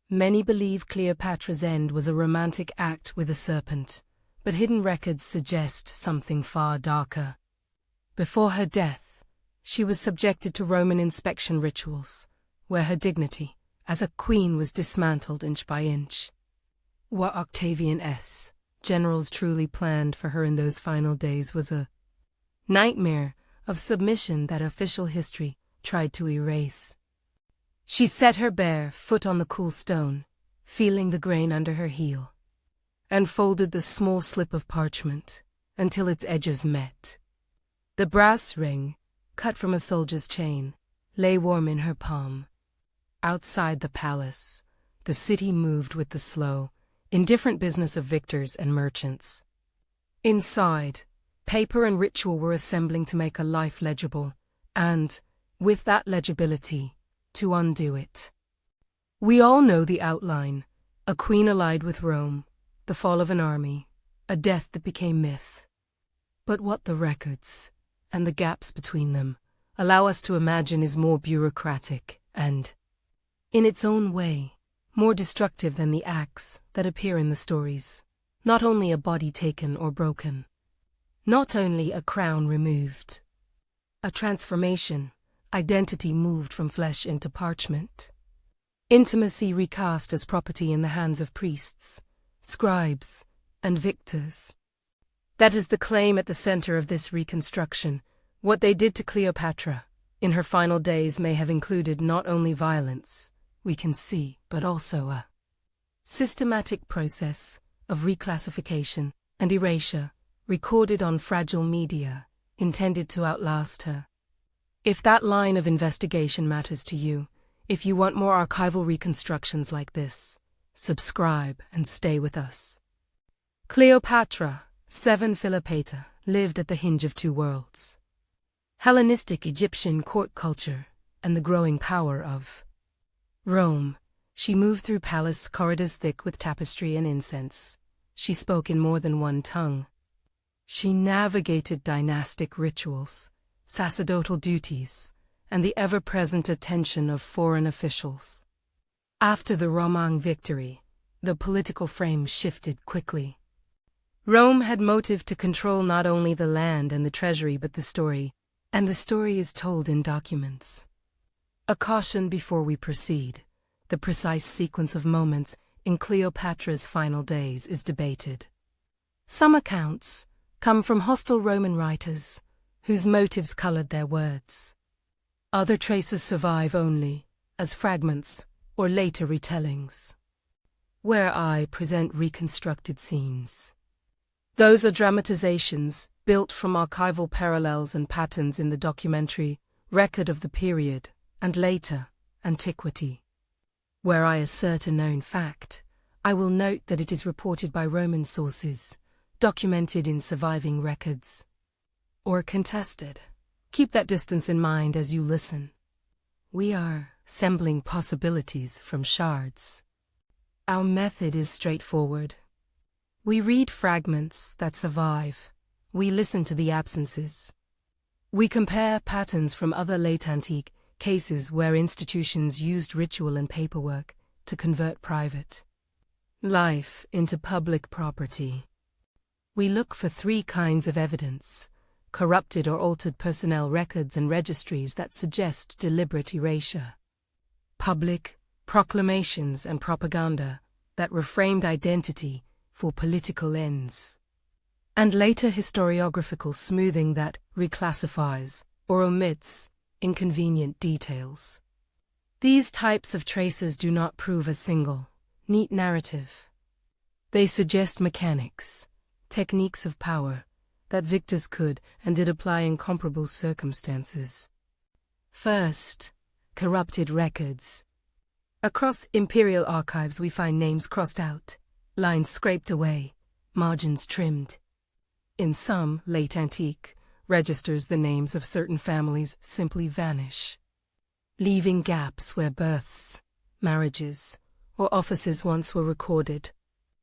Many believe Cleopatra's end was a romantic act with a serpent, but hidden records suggest something far darker. Before her death, she was subjected to Roman inspection rituals, where her dignity as a queen was dismantled inch by inch. What Octavian's generals truly planned for her in those final days was a nightmare of submission that official history tried to erase. She set her bare foot on the cool stone, feeling the grain under her heel, and folded the small slip of parchment until its edges met. The brass ring, cut from a soldier's chain, lay warm in her palm. Outside the palace, the city moved with the slow, indifferent business of victors and merchants. Inside, paper and ritual were assembling to make a life legible, and, with that legibility, to undo it. We all know the outline: a queen allied with Rome, the fall of an army, a death that became myth. But what the records, and the gaps between them, allow us to imagine is more bureaucratic and, in its own way, more destructive than the acts that appear in the stories. Not only a body taken or broken, not only a crown removed, a transformation, identity moved from flesh into parchment, intimacy recast as property in the hands of priests, scribes, and victors. That is the claim at the center of this reconstruction. What they did to Cleopatra in her final days may have included not only violence, we can see, but also a systematic process of reclassification and erasure, recorded on fragile media, intended to outlast her. If that line of investigation matters to you, if you want more archival reconstructions like this, subscribe and stay with us. Cleopatra, 7 Cleopatra, lived at the hinge of two worlds: Hellenistic Egyptian court culture and the growing power of Rome. She moved through palace corridors thick with tapestry and incense. She spoke in more than one tongue. She navigated dynastic rituals, sacerdotal duties, and the ever-present attention of foreign officials. After the Roman victory, the political frame shifted quickly. Rome had motive to control not only the land and the treasury but the story, and the story is told in documents. A caution before we proceed: the precise sequence of moments in Cleopatra's final days is debated. Some accounts come from hostile Roman writers, whose motives colored their words. Other traces survive only as fragments or later retellings, where I present reconstructed scenes. Those are dramatizations built from archival parallels and patterns in the documentary record of the period and later antiquity. Where I assert a known fact, I will note that it is reported by Roman sources, documented in surviving records, or contested. Keep that distance in mind as you listen. We are assembling possibilities from shards. Our method is straightforward. We read fragments that survive. We listen to the absences. We compare patterns from other late antique cases where institutions used ritual and paperwork to convert private life into public property. We look for 3 kinds of evidence: corrupted or altered personnel records and registries that suggest deliberate erasure, public proclamations and propaganda that reframed identity for political ends, and later historiographical smoothing that reclassifies or omits inconvenient details. These types of traces do not prove a single, neat narrative. They suggest mechanics, techniques of power, that victors could and did apply in comparable circumstances. First, corrupted records. Across imperial archives we find names crossed out, lines scraped away, margins trimmed. In some late antique registers, the names of certain families simply vanish, leaving gaps where births, marriages, or offices once were recorded.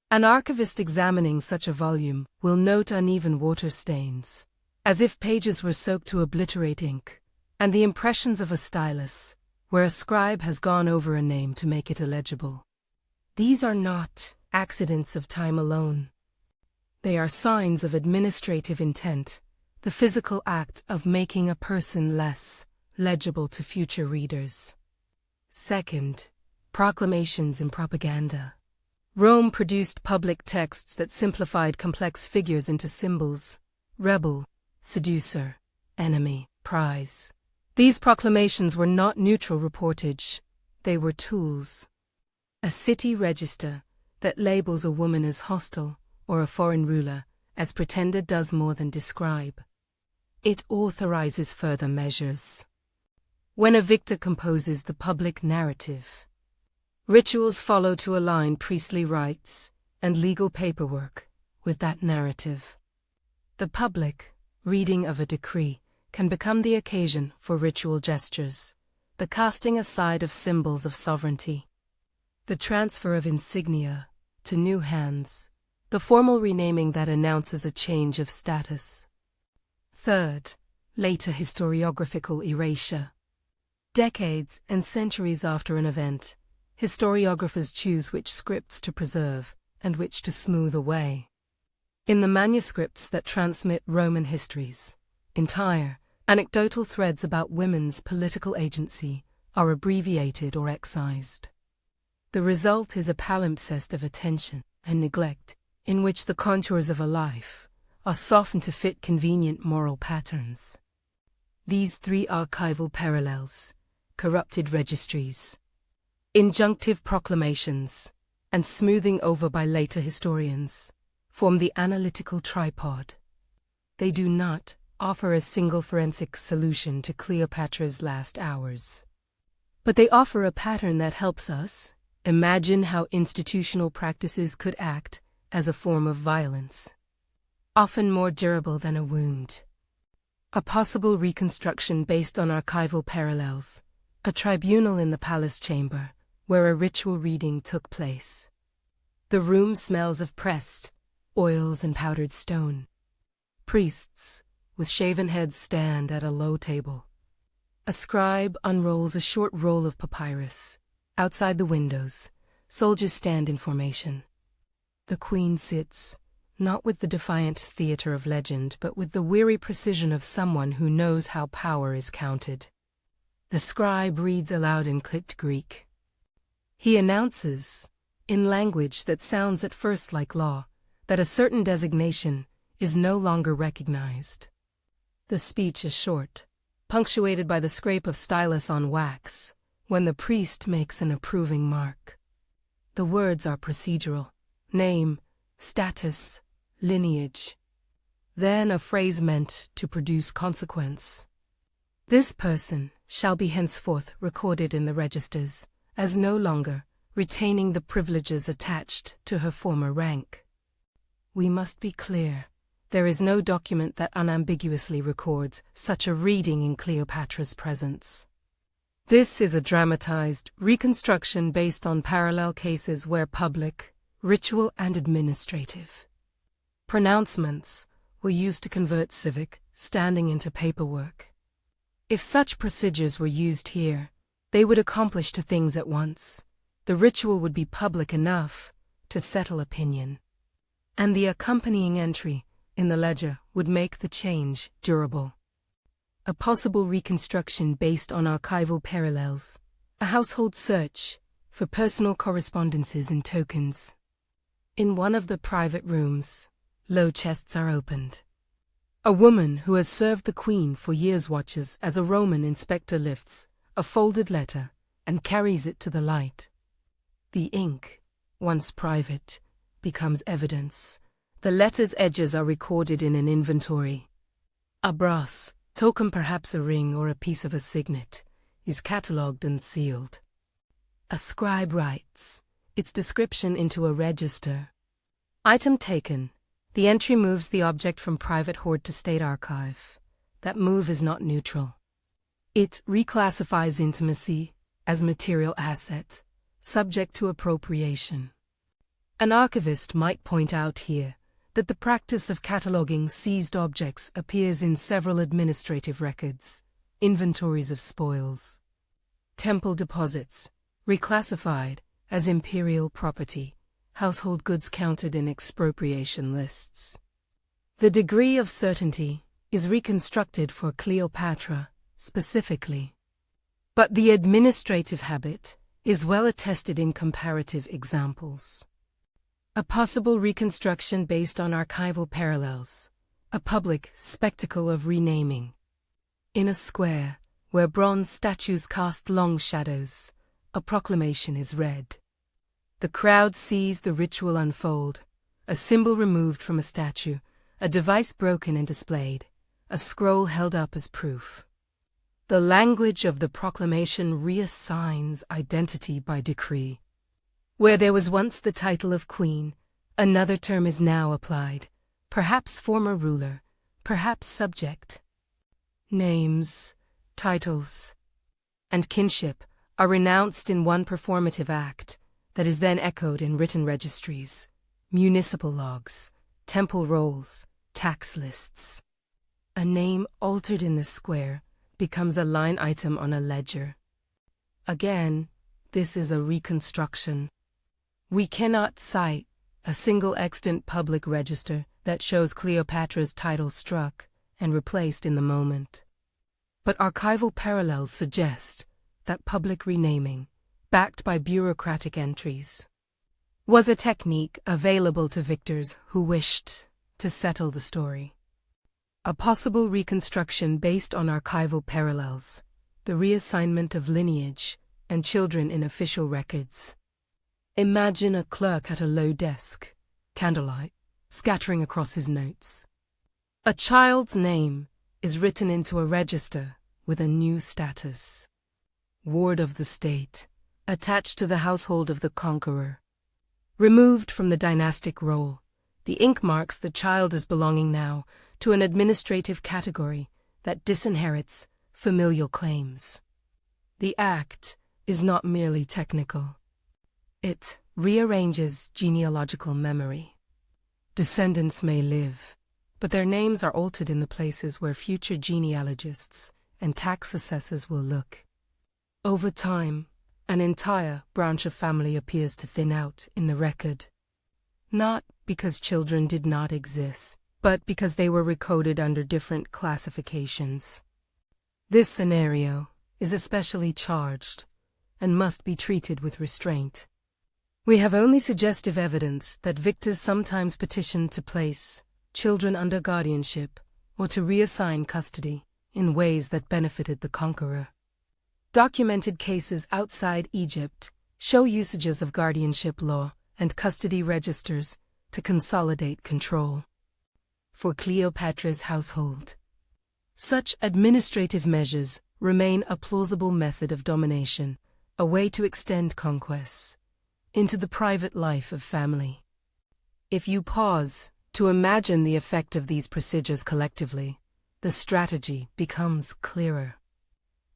An archivist examining such a volume will note uneven water stains, as if pages were soaked to obliterate ink, and the impressions of a stylus, where a scribe has gone over a name to make it illegible. These are not accidents of time alone. They are signs of administrative intent, the physical act of making a person less legible to future readers. Second, proclamations and propaganda. Rome produced public texts that simplified complex figures into symbols: rebel, seducer, enemy, prize. These proclamations were not neutral reportage, they were tools. A city register that labels a woman as hostile or a foreign ruler as pretender does more than describe. It authorizes further measures. When a victor composes the public narrative, rituals follow to align priestly rites and legal paperwork with that narrative. The public reading of a decree can become the occasion for ritual gestures, the casting aside of symbols of sovereignty, the transfer of insignia to new hands, the formal renaming that announces a change of status. Third, later historiographical erasure. Decades and centuries after an event, historiographers choose which scripts to preserve and which to smooth away. In the manuscripts that transmit Roman histories, entire, anecdotal threads about women's political agency are abbreviated or excised. The result is a palimpsest of attention and neglect, in which the contours of a life are softened to fit convenient moral patterns. These three archival parallels, corrupted registries, injunctive proclamations, and smoothing over by later historians, form the analytical tripod. They do not offer a single forensic solution to Cleopatra's last hours, but they offer a pattern that helps us imagine how institutional practices could act as a form of violence, often more durable than a wound. A possible reconstruction based on archival parallels, a tribunal in the palace chamber where a ritual reading took place. The room smells of pressed oils and powdered stone. Priests with shaven heads stand at a low table. A scribe unrolls a short roll of papyrus. Outside the windows, soldiers stand in formation. The queen sits, not with the defiant theater of legend, but with the weary precision of someone who knows how power is counted. The scribe reads aloud in clipped Greek. He announces, in language that sounds at first like law, that a certain designation is no longer recognized. The speech is short, punctuated by the scrape of stylus on wax, when the priest makes an approving mark. The words are procedural: name, status, lineage. Then a phrase meant to produce consequence. This person shall be henceforth recorded in the registers as no longer retaining the privileges attached to her former rank. We must be clear, there is no document that unambiguously records such a reading in Cleopatra's presence. This is a dramatized reconstruction based on parallel cases where public, ritual and administrative pronouncements were used to convert civic standing into paperwork. If such procedures were used here, they would accomplish two things at once. The ritual would be public enough to settle opinion, and the accompanying entry in the ledger would make the change durable. A possible reconstruction based on archival parallels, a household search for personal correspondences and tokens. In one of the private rooms, low chests are opened. A woman who has served the queen for years watches as a Roman inspector lifts a folded letter and carries it to the light. The ink, once private, becomes evidence. The letter's edges are recorded in an inventory. A brass token, perhaps a ring or a piece of a signet, is catalogued and sealed. A scribe writes its description into a register. Item taken. The entry moves the object from private hoard to state archive. That move is not neutral. It reclassifies intimacy as material asset, subject to appropriation. An archivist might point out here that the practice of cataloging seized objects appears in several administrative records, inventories of spoils, temple deposits, reclassified as imperial property, household goods counted in expropriation lists. The degree of certainty is reconstructed for Cleopatra specifically. But the administrative habit is well attested in comparative examples. A possible reconstruction based on archival parallels, a public spectacle of renaming. In a square, where bronze statues cast long shadows, a proclamation is read. The crowd sees the ritual unfold, a symbol removed from a statue, a device broken and displayed, a scroll held up as proof. The language of the proclamation reassigns identity by decree. Where there was once the title of queen, another term is now applied, perhaps former ruler, perhaps subject. Names, titles, and kinship are renounced in one performative act that is then echoed in written registries, municipal logs, temple rolls, tax lists. A name altered in the square becomes a line item on a ledger. Again, this is a reconstruction. We cannot cite a single extant public register that shows Cleopatra's title struck and replaced in the moment. But archival parallels suggest that public renaming, backed by bureaucratic entries, was a technique available to victors who wished to settle the story. A possible reconstruction based on archival parallels, the reassignment of lineage and children in official records. Imagine a clerk at a low desk, candlelight, scattering across his notes. A child's name is written into a register with a new status. Ward of the state, attached to the household of the conqueror. Removed from the dynastic roll, the ink marks the child as belonging now to an administrative category that disinherits familial claims. The act is not merely technical. It rearranges genealogical memory. Descendants may live, but their names are altered in the places where future genealogists and tax assessors will look. Over time, an entire branch of family appears to thin out in the record. Not because children did not exist, but because they were recoded under different classifications. This scenario is especially charged and must be treated with restraint. We have only suggestive evidence that victors sometimes petitioned to place children under guardianship or to reassign custody in ways that benefited the conqueror. Documented cases outside Egypt show usages of guardianship law and custody registers to consolidate control. For Cleopatra's household, such administrative measures remain a plausible method of domination, a way to extend conquests into the private life of family. If you pause to imagine the effect of these procedures collectively, the strategy becomes clearer.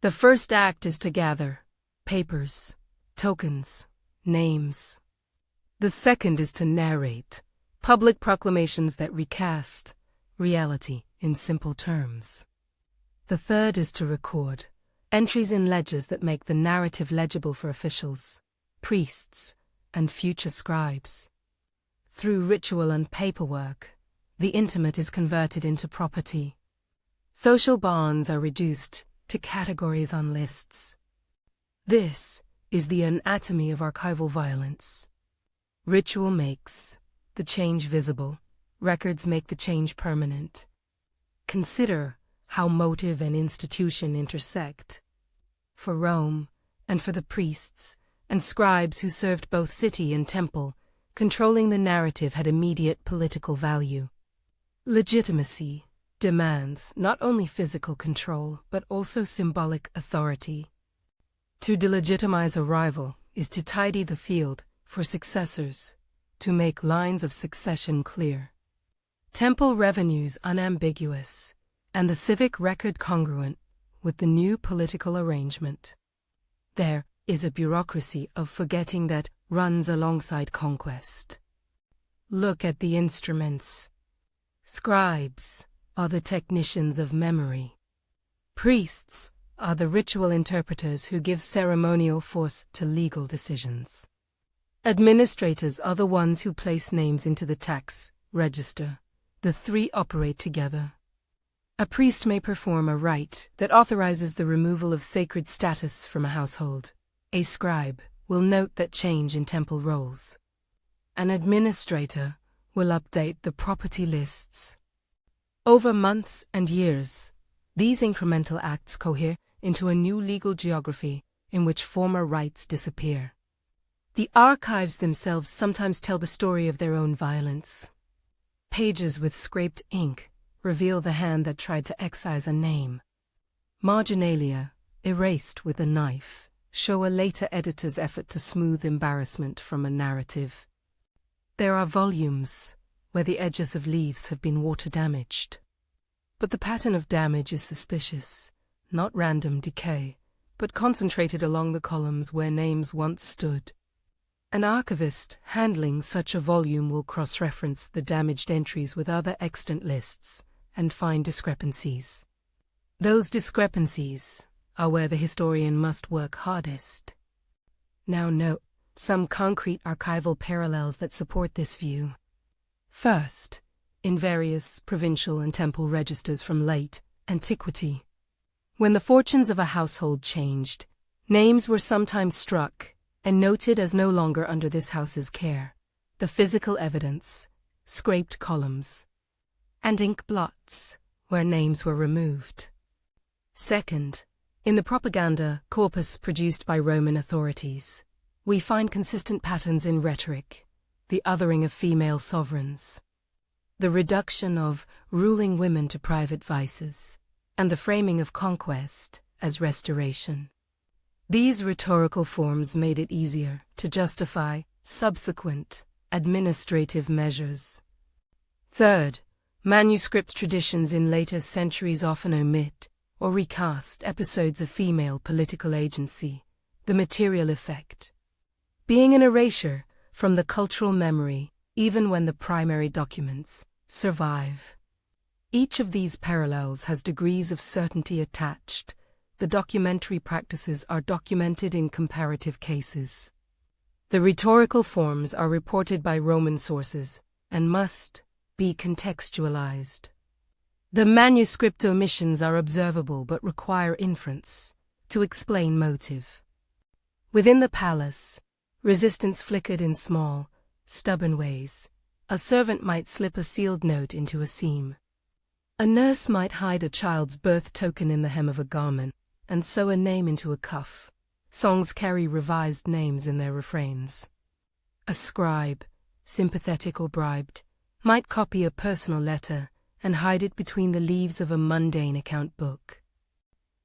The first act is to gather papers, tokens, names. The second is to narrate public proclamations that recast reality in simple terms. The third is to record entries in ledgers that make the narrative legible for officials, priests, and future scribes. Through ritual and paperwork, the intimate is converted into property. Social bonds are reduced to categories on lists. This is the anatomy of archival violence. Ritual makes the change visible, records make the change permanent. Consider how motive and institution intersect. For Rome, and for the priests and scribes who served both city and temple, controlling the narrative had immediate political value. Legitimacy demands not only physical control, but also symbolic authority. To delegitimize a rival is to tidy the field for successors, to make lines of succession clear. Temple revenues unambiguous, and the civic record congruent with the new political arrangement. There is a bureaucracy of forgetting that runs alongside conquest. Look at the instruments. Scribes are the technicians of memory. Priests are the ritual interpreters who give ceremonial force to legal decisions. Administrators are the ones who place names into the tax register. The three operate together. A priest may perform a rite that authorizes the removal of sacred status from a household. A scribe will note that change in temple roles. An administrator will update the property lists. Over months and years, these incremental acts cohere into a new legal geography in which former rights disappear. The archives themselves sometimes tell the story of their own violence. Pages with scraped ink reveal the hand that tried to excise a name. Marginalia, erased with a knife, show a later editor's effort to smooth embarrassment from a narrative. There are volumes where the edges of leaves have been water-damaged. But the pattern of damage is suspicious, not random decay, but concentrated along the columns where names once stood. An archivist handling such a volume will cross-reference the damaged entries with other extant lists and find discrepancies. Those discrepancies are where the historian must work hardest. Now note some concrete archival parallels that support this view. First, in various provincial and temple registers from late antiquity. When the fortunes of a household changed, names were sometimes struck and noted as no longer under this house's care. The physical evidence, scraped columns, and ink blots where names were removed. Second, in the propaganda corpus produced by Roman authorities, we find consistent patterns in rhetoric, the othering of female sovereigns, the reduction of ruling women to private vices, and the framing of conquest as restoration. These rhetorical forms made it easier to justify subsequent administrative measures. Third, manuscript traditions in later centuries often omit or recast episodes of female political agency, the material effect being an erasure from the cultural memory even when the primary documents survive. Each of these parallels has degrees of certainty attached. The documentary practices are documented in comparative cases. The rhetorical forms are reported by Roman sources and must be contextualized. The manuscript omissions are observable but require inference to explain motive. Within the palace, resistance flickered in small, stubborn ways. A servant might slip a sealed note into a seam. A nurse might hide a child's birth token in the hem of a garment and sew a name into a cuff. Songs carry revised names in their refrains. A scribe, sympathetic or bribed, might copy a personal letter and hide it between the leaves of a mundane account book.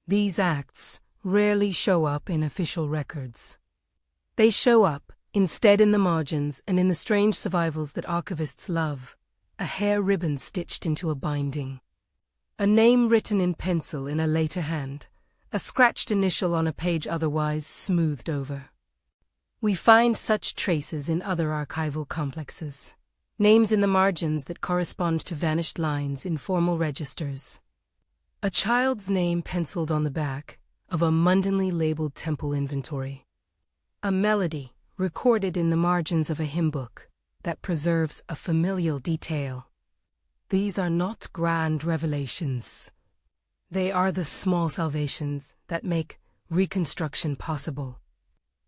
These acts rarely show up in official records. They show up instead in the margins and in the strange survivals that archivists love, a hair ribbon stitched into a binding, a name written in pencil in a later hand, a scratched initial on a page otherwise smoothed over. We find such traces in other archival complexes, names in the margins that correspond to vanished lines in formal registers. A child's name penciled on the back of a mundanly labeled temple inventory. A melody recorded in the margins of a hymn book that preserves a familial detail. These are not grand revelations. They are the small salvations that make reconstruction possible.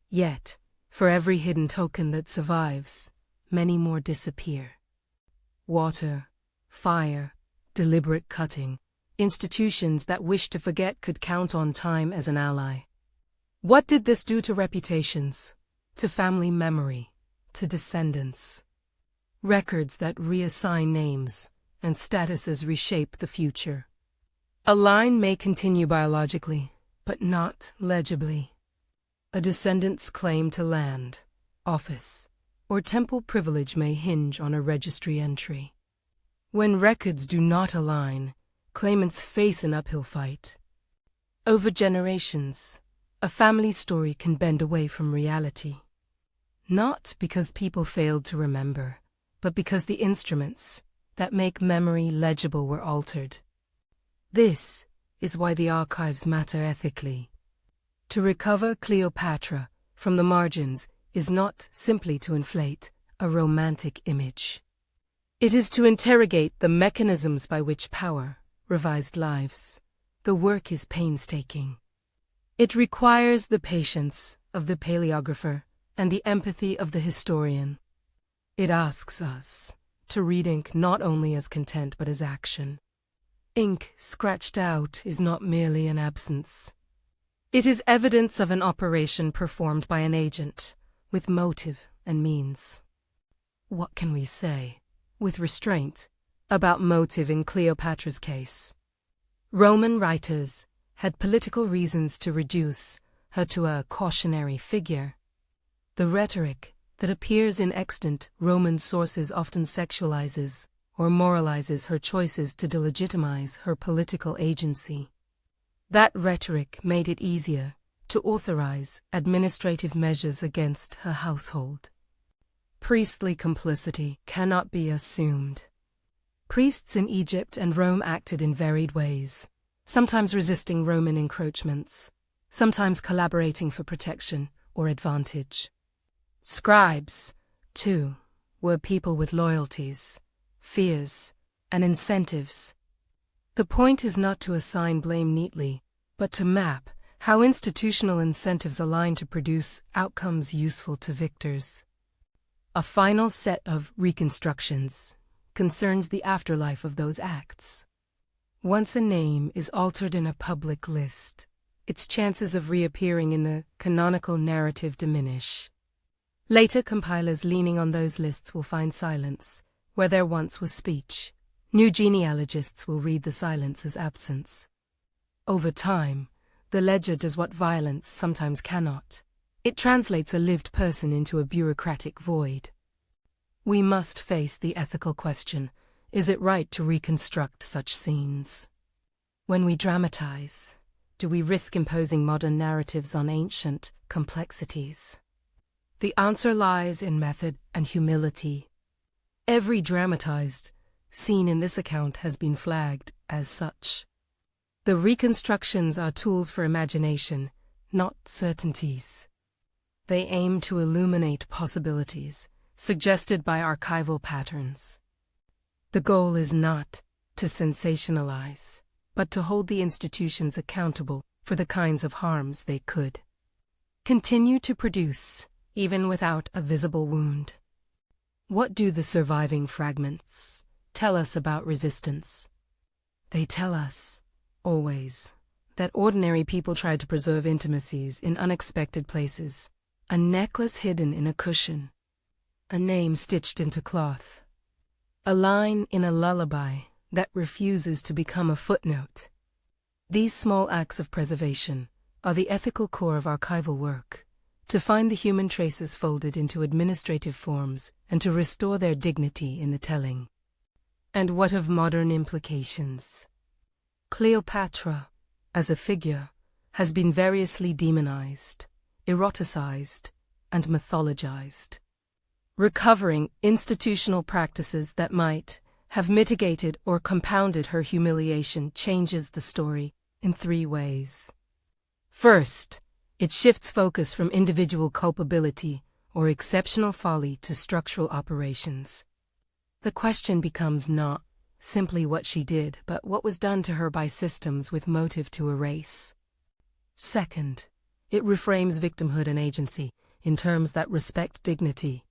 Yet, for every hidden token that survives, many more disappear. Water, fire, deliberate cutting, institutions that wish to forget could count on time as an ally. What did this do to reputations, to family memory, to descendants? Records that reassign names and statuses reshape the future. A line may continue biologically, but not legibly. A descendant's claim to land, office, or temple privilege may hinge on a registry entry. When records do not align, claimants face an uphill fight. Over generations, a family story can bend away from reality. Not because people failed to remember, but because the instruments that make memory legible were altered. This is why the archives matter ethically. To recover Cleopatra from the margins is not simply to inflate a romantic image. It is to interrogate the mechanisms by which power revised lives. The work is painstaking. It requires the patience of the paleographer and the empathy of the historian. It asks us to read ink not only as content but as action. Ink scratched out is not merely an absence. It is evidence of an operation performed by an agent, with motive and means. What can we say, with restraint, about motive in Cleopatra's case? Roman writers had political reasons to reduce her to a cautionary figure. The rhetoric that appears in extant Roman sources often sexualizes or moralizes her choices to delegitimize her political agency. That rhetoric made it easier to authorize administrative measures against her household. Priestly complicity cannot be assumed. Priests in Egypt and Rome acted in varied ways, sometimes resisting Roman encroachments, sometimes collaborating for protection or advantage. Scribes, too, were people with loyalties, fears, and incentives. The point is not to assign blame neatly, but to map how institutional incentives align to produce outcomes useful to victors. A final set of reconstructions concerns the afterlife of those acts. Once a name is altered in a public list, its chances of reappearing in the canonical narrative diminish. Later compilers leaning on those lists will find silence where there once was speech. New genealogists will read the silence as absence. Over time, the ledger does what violence sometimes cannot. It translates a lived person into a bureaucratic void. We must face the ethical question: is it right to reconstruct such scenes? When we dramatize, do we risk imposing modern narratives on ancient complexities? The answer lies in method and humility. Every dramatized scene in this account has been flagged as such. The reconstructions are tools for imagination, not certainties. They aim to illuminate possibilities suggested by archival patterns. The goal is not to sensationalize, but to hold the institutions accountable for the kinds of harms they could continue to produce, even without a visible wound. What do the surviving fragments tell us about resistance? They tell us, always, that ordinary people tried to preserve intimacies in unexpected places. A necklace hidden in a cushion, a name stitched into cloth, a line in a lullaby that refuses to become a footnote. These small acts of preservation are the ethical core of archival work, to find the human traces folded into administrative forms and to restore their dignity in the telling. And what of modern implications? Cleopatra, as a figure, has been variously demonized, eroticized, and mythologized. Recovering institutional practices that might have mitigated or compounded her humiliation changes the story in three ways. First, it shifts focus from individual culpability or exceptional folly to structural operations. The question becomes not simply what she did, but what was done to her by systems with motive to erase. Second, it reframes victimhood and agency in terms that respect dignity.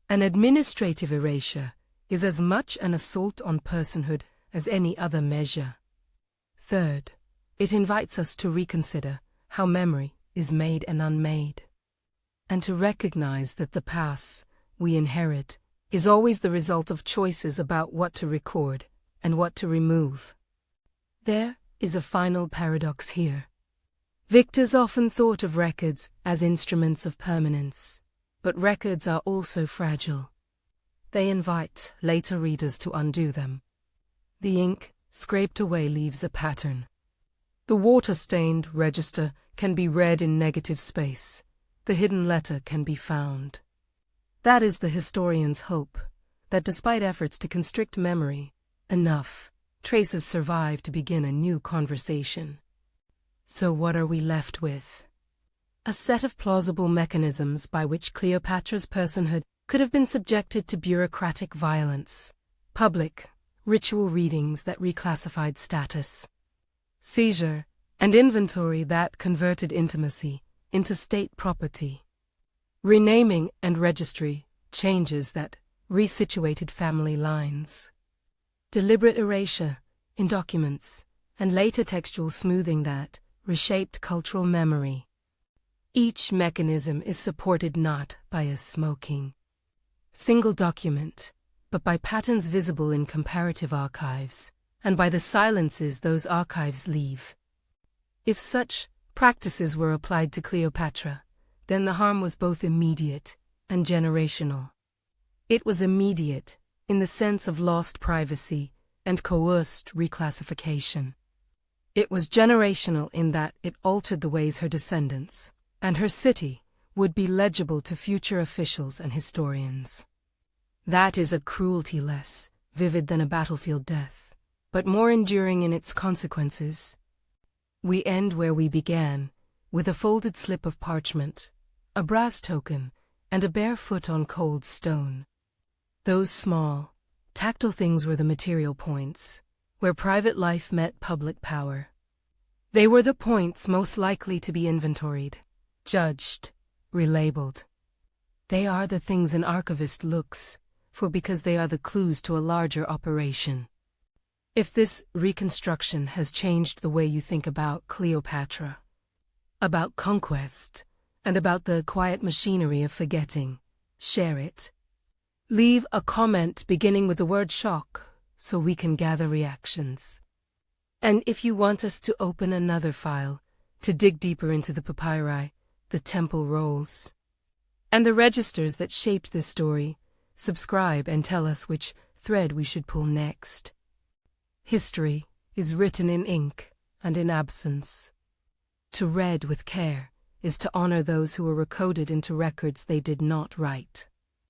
An administrative erasure is as much an assault on personhood as any other measure. Third, it invites us to reconsider how memory is made and unmade, and to recognize that the past we inherit is always the result of choices about what to record and what to remove. There is a final paradox here. Victors often thought of records as instruments of permanence, but records are also fragile. They invite later readers to undo them. The ink scraped away leaves a pattern. The water-stained register can be read in negative space. The hidden letter can be found. That is the historian's hope, that despite efforts to constrict memory, enough traces survive to begin a new conversation. So what are we left with? A set of plausible mechanisms by which Cleopatra's personhood could have been subjected to bureaucratic violence, public, ritual readings that reclassified status, seizure, and inventory that converted intimacy into state property, renaming and registry changes that resituated family lines, deliberate erasure in documents, and later textual smoothing that reshaped cultural memory. Each mechanism is supported not by a smoking single document, but by patterns visible in comparative archives, and by the silences those archives leave. If such practices were applied to Cleopatra, then the harm was both immediate and generational. It was immediate in the sense of lost privacy and coerced reclassification. It was generational in that it altered the ways her descendants and her city would be legible to future officials and historians. That is a cruelty less vivid than a battlefield death, but more enduring in its consequences. We end where we began, with a folded slip of parchment, a brass token, and a bare foot on cold stone. Those small, tactile things were the material points, where private life met public power. They were the points most likely to be inventoried, judged, relabeled. They are the things an archivist looks for because they are the clues to a larger operation. If this reconstruction has changed the way you think about Cleopatra, about conquest, and about the quiet machinery of forgetting, share it. Leave a comment beginning with the word shock so we can gather reactions. And if you want us to open another file, to dig deeper into the papyri, the temple rolls, and the registers that shaped this story, subscribe and tell us which thread we should pull next. History is written in ink and in absence. To read with care is to honor those who were recoded into records they did not write.